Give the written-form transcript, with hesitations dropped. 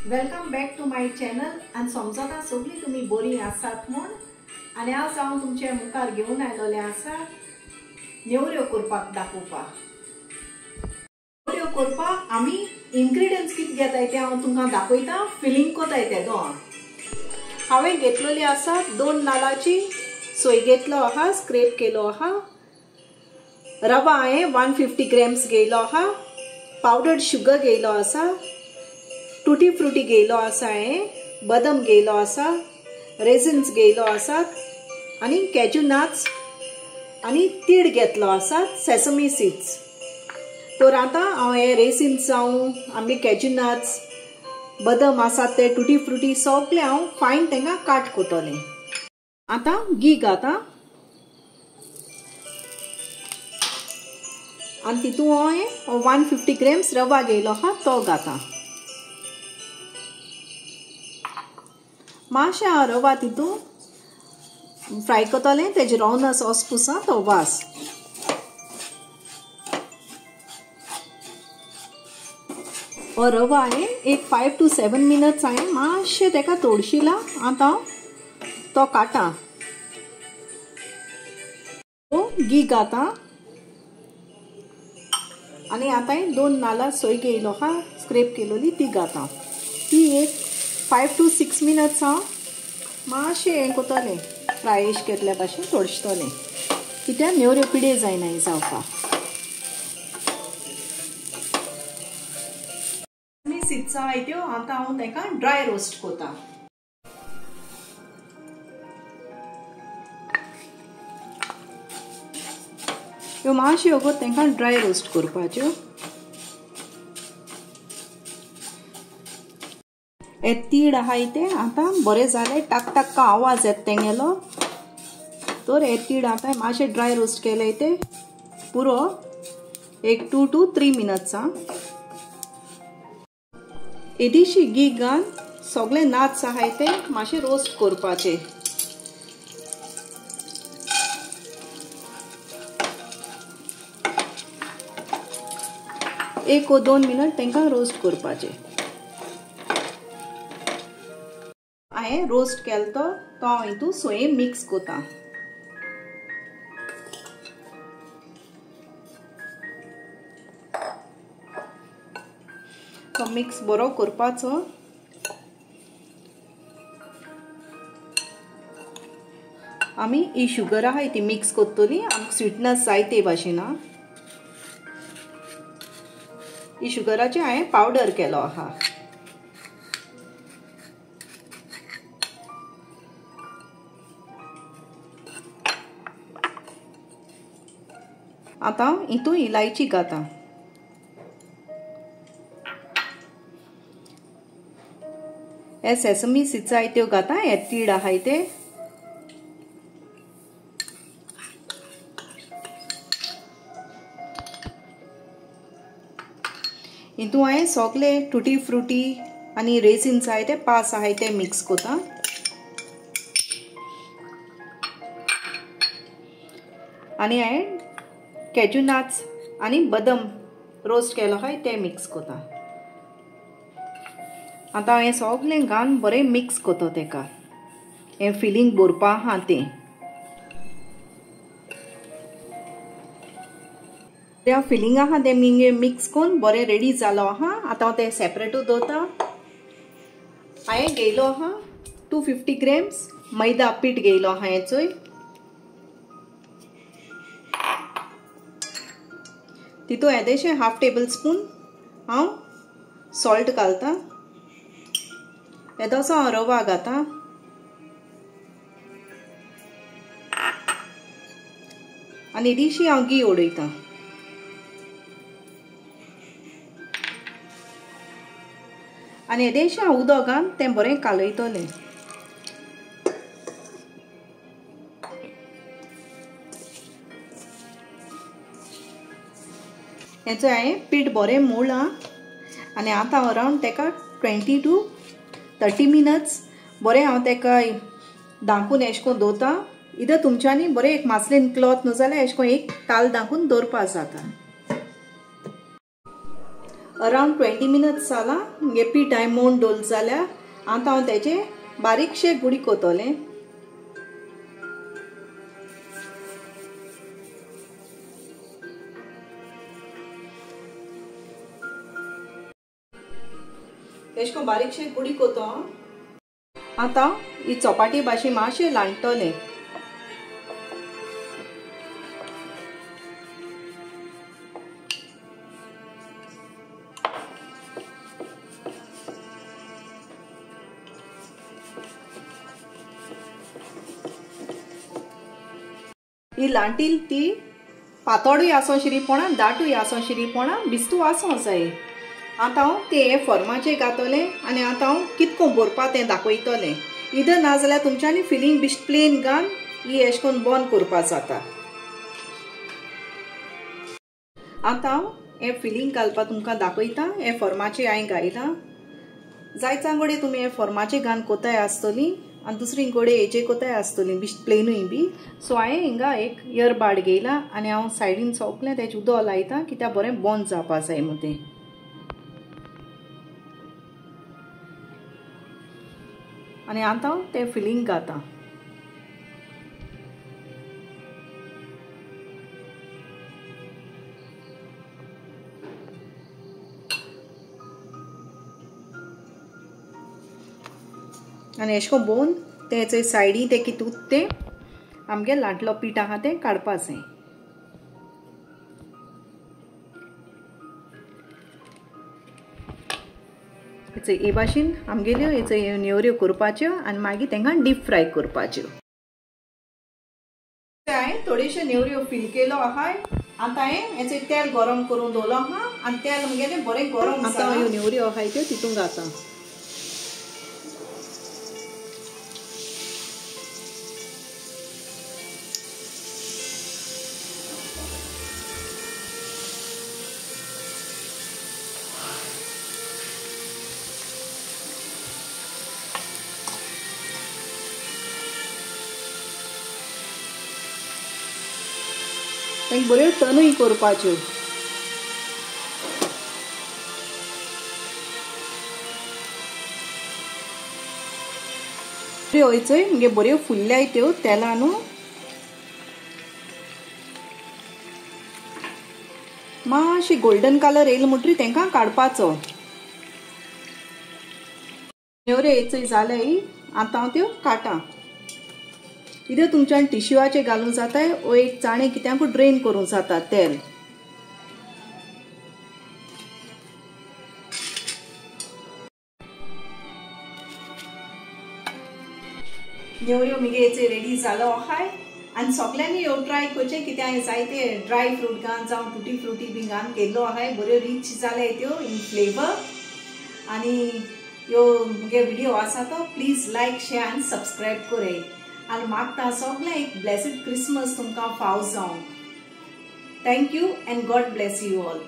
Welcome back to my channel आनी समजता सगळीं तुमी बरी आसात म्हूण आनी आज हांव तुमचे मुखार घेवन आयलोले आसा नेवऱ्यो करपाक दाखोवपाक। नेवऱ्यो करपाक आमी इन्ग्रेडियंट्स कितें घेताय ते हांव तुमकां दाखयता, फिलिंग कोताय ते दोन। हांवें घेतलेली आसा 2 नाल्लाची सोय घेतलो आहा, स्क्रेप केलो आहा। रवा हांवें 150 ग्रॅम्स घेयलो आहा। पावडर्ड शुगर घेयलो आसा। टूटी फ्रुटी घेयलो आसा, हांवें बदाम घेयलो आसा, रेजिन्स घेयलो आसात आनी कॅज्यू नट्स आनी तीड घेतलो आसा, सेसमी सीड्स। तर आतां हांव हे रेजिन्स जावं आमी कॅज्यू नट्स बदाम आसात ते टूटी फ्रुटी सगळे हांव फायन तांकां काट कोतलें। आतां घी घाता आनी तितून हांवें 150 ग्रॅम्स रवा घेयलो आहा तो घाता। मातशें हांव रवा तितून फ्राय कोतलें, तेजे रावनस वचपुसा तो वास। हो रवा हांवें एक 5 to 7 मिनट्स हांवें मातशें तेका तोडशिला। आतां तो काटा घी घाता आनी आतां 2 नाल्ला सोय घेयलो आहा, स्क्रेप केलोली ती घाता। ती एक 5 to 6 मिनट्स हांव मातशें हें कोतलें, फ्रायश केल्ल्या भाशेन तोडशतलें, कित्याक नेवऱ्यो पिडे जायनाय जावपाक। सीड्स आहाय त्यो आतां हांव ताका ड्राय रोस्ट कोता। ह्यो मातश्यो वगत तांकां ड्राय रोस्ट करपाच्यो। हे तीड आहाय ते आतां बरें जालें, टाक टाक आवाज येता तेंगेलो। तर हे तीड आतां मातशें ड्राय रोस्ट केले ते पुरो एक 2 to 3 मिनट्स। इल्लीशी घी घालून सगळे नट्स आहाय ते मातशें रोस्ट करपाचे। एक 2 मिनट तांकां रोस्ट करपाचे। हांवें रोस्ट केलो तो हांव हितून सोयेन मिक्स कोता। तो मिक्स बरो करपाचो। आमी ही शुगर आहाय ती मिक्स कोत्तली, आमकां स्वीटनेस जाय ते भाशेन। ही शुगराची हांवें पावडर केलो आहा। आतां हितून इलायची घाता। हे सेसमी सीड्स आहाय त्यो घाता, हे तीड आहाय ते। हितून हांवें सगळे टूटी फ्रुटी आनी रेजिन्स आहाय ते पास आहाय ते मिक्स कोता। आनी हांवें कॅज्यू नट्स आनी बदाम रोस्ट केलो आहाय ते मिक्स कोता। आतां हें सगळें घालून बरें मिक्स कोता तेका, हें फिलिंग भरपा आहा तें। त्या फिलिंग आहा तें मिक्स करून बरें रेडी जालो आहा। आतां हांव तें सेपरेटूच दवरता। हांवें घेयलो आहा 250 ग्रॅम्स मैदा पीठ घेयलो आहा हेचोय। तितून येदेशें हाफ टेबल स्पून हांव सॉल्ट घालता। येदोसो हांव रवा घाता आनी इल्लीशी हांव घी उडयता। आनी येदेशें हांव उदक घालून तें बरें कालयतलें। हेचो हांवें पीठ बरें मोळ्ळां आनी आतां अरावंड तेका 20 to 30 मिनट्स बरें हांव तेका धांकून एश कोन्न दवरता। इधर तुमच्यांनी बरें एक मास्लीन क्लॉथ न्हू जाल्यार एश कोन्न एक ताल धांकून दवरपा जाता। अराउंड 20 मिनट्स जाला मुगे पीठ हांवें मोवन दवरलें जाल्यार आतां हांव तेचे बारीकशे गुडी कोतोलें. एश को बारीकशे गुडी कोतो. आतां ही चपाटी भाशेन मातशें लांटतलें. ही लांटील ती पातोळूय आसो शिरीपणा दाटूय आसो शिरीपणा बिस्तू आसो जाय. आतां हांव ते फॉर्माचेर घातलें आनी आतां हांव कितको भरपा तें दाखयतलें. इधर ना जाल्यार तुमच्यांनी फिलींग बिश्ट प्लेन घालन ही एश कोन्न बंद करपा जाता. आतां हांव हें फिलींग घालपा तुमकां दाखयता. हे फॉर्माचेर हांवें घायलां. जायत्यां कडेन तुमी हे फॉर्माचेर घालन कोताय आसतलीं आनी दुसरी कडेन हेचेर कोताय आसतलीं बिश्ट प्लेनूय बी. सो हांवें हिंगा एक इयरबाड घेयला आनी हांव सायडीन सोगलें तेचें उदक लायता कित्याक बरें बंद जावपा जाय म्हूण तें. आनी आतां तें फिलींग घाता. आनी एश कोन्न भोवन तेचे सायडीन ते कितूत तें आमगे लांटलो पीठ आहा तें काडपा जाय. हे भाशेन आमगेल्यो हेचो नेवऱ्यो करपाच्यो आनी मागीर तांकां डीप फ्राय करपाच्यो. हांवें थोड्योश्यो नेवऱ्यो फील केलो आहा. आतां हांवें हेचेर तेल गरम करून दवरलो आहा आनी तेल म्हगेलें बरें गरम. आतां ह्यो नेवऱ्यो आहाय त्यो तितून घालता. तांकां बऱ्यो टर्नूय करपाच्यो. हयचोय म्हणजे बऱ्यो फुल्ल्याय त्यो तेलान. मातशी गोल्डन कलर येयलो म्हणटरी तांकां काडपाचो. नेवऱ्यो हेचोय जाल्याय आतां हांव त्यो काटा. इधर तुमच्यान टिश्यूआचेर घालूंक जाताय ओ एक चाणे कित्याकूय ड्रेन करूंक जाता तेल. नेवऱ्यो मुगे हेचेर रेडी जालो आहाय आनी सगल्यांनी ह्यो ट्राय करचें कित्याक हांवें जायते ड्राय फ्रूट घालन जावं टुटी फ्रुटी बी घालन केल्लो आहाय. बऱ्यो रीच जाल्याय त्यो इन फ्लेवर. आनी ह्यो मुगे व्हिडिओ आसा तो प्लीज लायक शेअर आनी सबस्क्रायब कोराय. आनी मागता सगळें एक ब्लेसिड क्रिसमस तुमकां फावो जावं. Thank you and God bless you all.